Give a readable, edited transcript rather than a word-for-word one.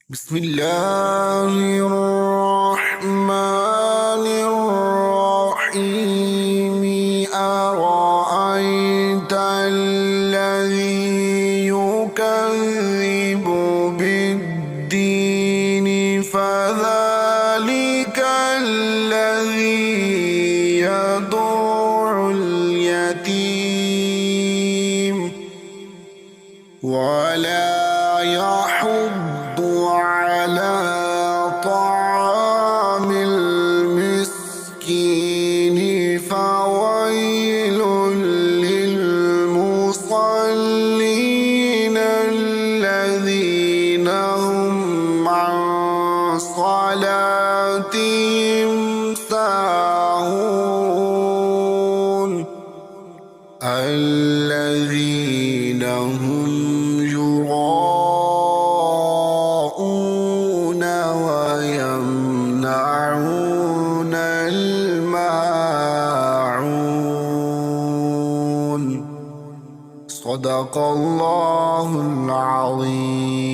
بسم الله الرحمن الرحيم. أرأيت الذي يكذب بالدين فذلك الذي يدع اليتيم ولا يحض على طعام المسكين فويل للمصلين الذين هم عن صلاتهم ساهون الذين هم يراءون ويمنعون الماعون. صدق الله العظيم.